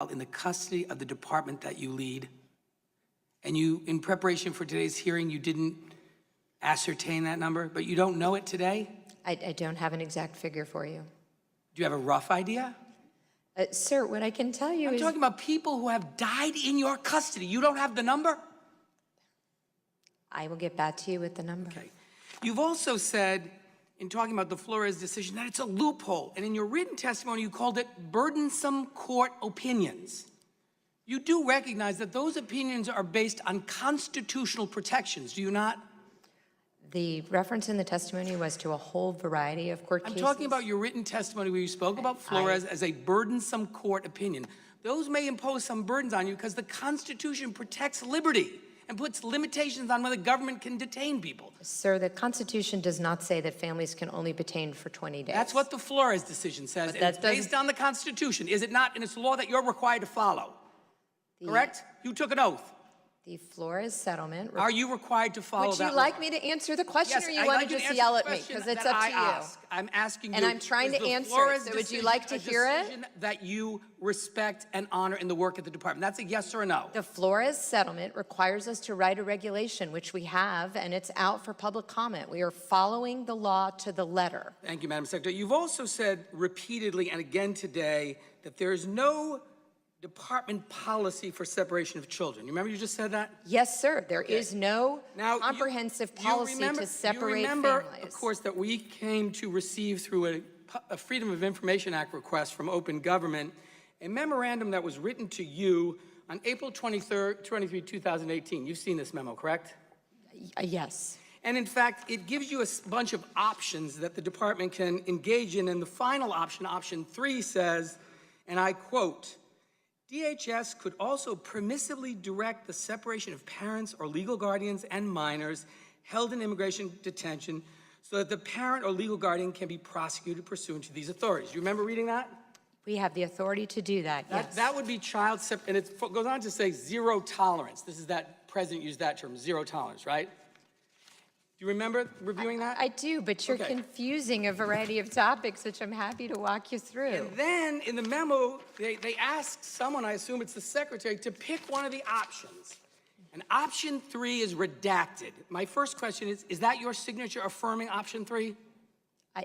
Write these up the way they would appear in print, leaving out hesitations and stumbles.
in the custody of the department that you lead. And you, in preparation for today's hearing, you didn't ascertain that number, but you don't know it today? I don't have an exact figure for you. Do you have a rough idea? Sir, what I can tell you I'm is... talking about people who have died in your custody. You don't have the number? I will get back to you with the number. Okay. You've also said, in talking about the Flores decision, that it's a loophole. And in your written testimony, you called it burdensome court opinions. You do recognize that those opinions are based on constitutional protections, do you not? The reference in the testimony was to a whole variety of court cases. I'm talking about your written testimony where you spoke about Flores as a burdensome court opinion. Those may impose some burdens on you because the Constitution protects liberty and puts limitations on when the government can detain people. Sir, the Constitution does not say that families can only be detained for 20 days. That's what the Flores decision says, and it's based on the Constitution, is it not? And it's a law that you're required to follow, correct? You took an oath. The Flores settlement... Are you required to follow that law? Would you like me to answer the question, or you want to just yell at me? Because it's up to you. I'm asking you. And I'm trying to answer it, so would you like to hear it? That you respect and honor in the work at the department. That's a yes or a no. The Flores settlement requires us to write a regulation, which we have, and it's out for public comment. We are following the law to the letter. Thank you, Madam Secretary. You've also said repeatedly and again today that there is no department policy for separation of children. You remember you just said that? Yes, sir. There is no comprehensive policy to separate families. You remember, families. of course, that we came to receive through a Freedom of Information Act request from Open Government, a memorandum that was written to you on April 23, 2018. You've seen this memo, correct? Yes. And in fact, it gives you a bunch of options that the department can engage in. And the final option, option 3, says, and I quote, DHS could also permissively direct the separation of parents or legal guardians and minors held in immigration detention so that the parent or legal guardian can be prosecuted pursuant to these authorities. You remember reading that? We have the authority to do that, yes. That would be child separation, and it goes on to say zero tolerance. This is that, President used that term, zero tolerance, right? Do you remember reviewing that? I do, but you're confusing a variety of topics, which I'm happy to walk you through. And then in the memo, they ask someone, I assume it's the secretary, to pick one of the options. And option 3 is redacted. My first question is that your signature affirming option 3?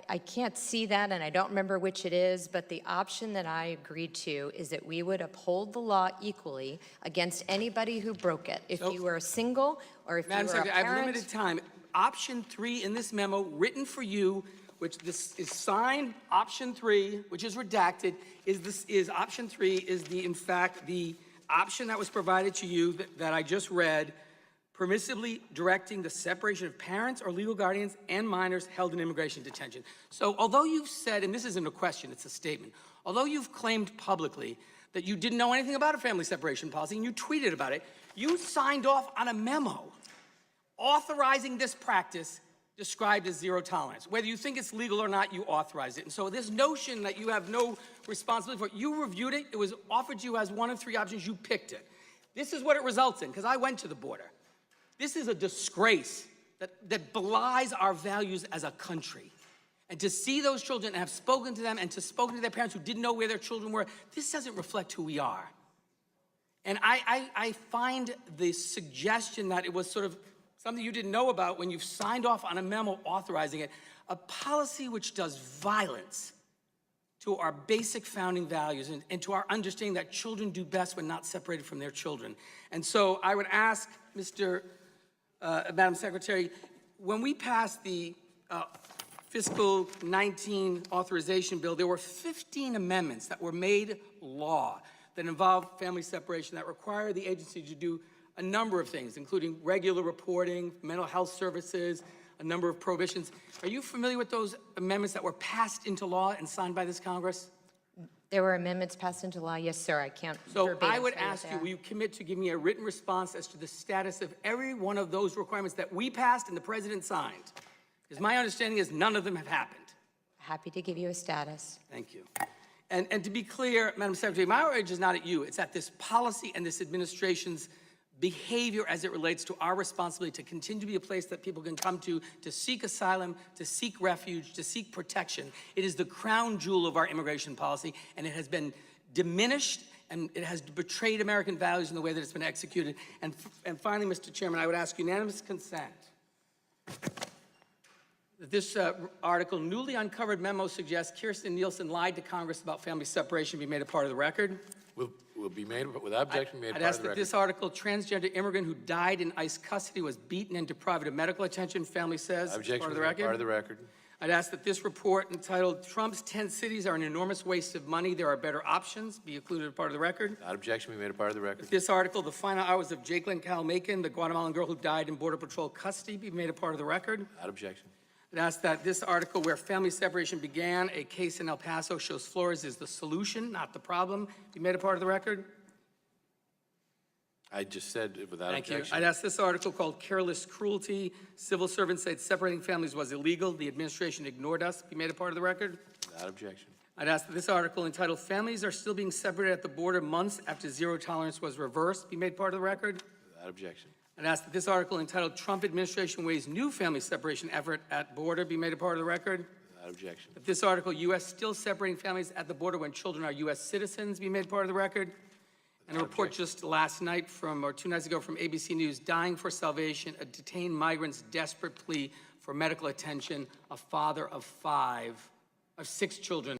I can't see that, and I don't remember which it is, but the option that I agreed to is that we would uphold the law equally against anybody who broke it. If you were a single or if you were a parent. I have limited time. Option 3 in this memo, written for you, which this is signed, option 3, which is redacted, option 3 is in fact the option that was provided to you that I just read, permissively directing the separation of parents or legal guardians and minors held in immigration detention. So although you've said, and this isn't a question, it's a statement, although you've claimed publicly that you didn't know anything about a family separation policy and you tweeted about it, you signed off on a memo authorizing this practice described as zero tolerance. Whether you think it's legal or not, you authorize it. And so this notion that you have no responsibility for it, you reviewed it, it was offered to you as one of 3 options, you picked it. This is what it results in, because I went to the border. This is a disgrace that belies our values as a country. And to see those children and have spoken to them and to spoken to their parents who didn't know where their children were, this doesn't reflect who we are. And I find the suggestion that it was sort of something you didn't know about when you've signed off on a memo authorizing it, a policy which does violence to our basic founding values and to our understanding that children do best when not separated from their children. And so I would ask Madam Secretary, when we passed the fiscal 19 authorization bill, there were 15 amendments that were made law that involved family separation that require the agency to do a number of things, including regular reporting, mental health services, a number of prohibitions. Are you familiar with those amendments that were passed into law and signed by this Congress? There were amendments passed into law, yes, sir. I can't So I would ask you, will you commit to give me a written response as to the status of every one of those requirements that we passed and the President signed? Because my understanding is none of them have happened. Happy to give you a status. Thank you. And to be clear, Madam Secretary, my outrage is not at you. It's at this policy and this administration's behavior as it relates to our responsibility to continue to be a place that people can come to seek asylum, to seek refuge, to seek protection. It is the crown jewel of our immigration policy, and it has been diminished and it has betrayed American values in the way that it's been executed. And finally, Mr. Chairman, I would ask unanimous consent that this article, newly uncovered memo suggests Kirstjen Nielsen lied to Congress about family separation, be made a part of the record. Will be made, without objection, made I'd part ask of the that record. this article, transgender immigrant who died in ICE custody was beaten and deprived of medical attention, family says, Objection, part of the made record. part of the record. I'd ask that this report entitled Trump's 10 Cities Are an Enormous Waste of Money, There Are Better Options, be included as part of the record. Without objection, be made a part of the record. This article, The Final Hours of Jacqueline Calmacan, the Guatemalan girl who died in Border Patrol custody, be made a part of the record. Without objection. I'd ask that this article, Where Family Separation Began, a case in El Paso shows Flores is the solution, not the problem, be made a part of the record. I just said without Thank you. objection. I'd ask this article called Careless Cruelty. Civil servants said separating families was illegal. The administration ignored us. Be made a part of the record. Without objection. I'd ask that this article entitled Families Are Still Being Separated at the Border Months After Zero Tolerance Was Reversed. Be made part of the record. Without objection. I'd ask that this article entitled Trump Administration Weighs New Family Separation Effort at Border. Be made a part of the record. Without objection. That this article, U.S. Still Separating Families at the Border When Children Are U.S. Citizens. Be made part of the record. And a report just last night or 2 nights ago from ABC News, Dying for Salvation, a detained migrant's desperate plea for medical attention, a father of 6 children.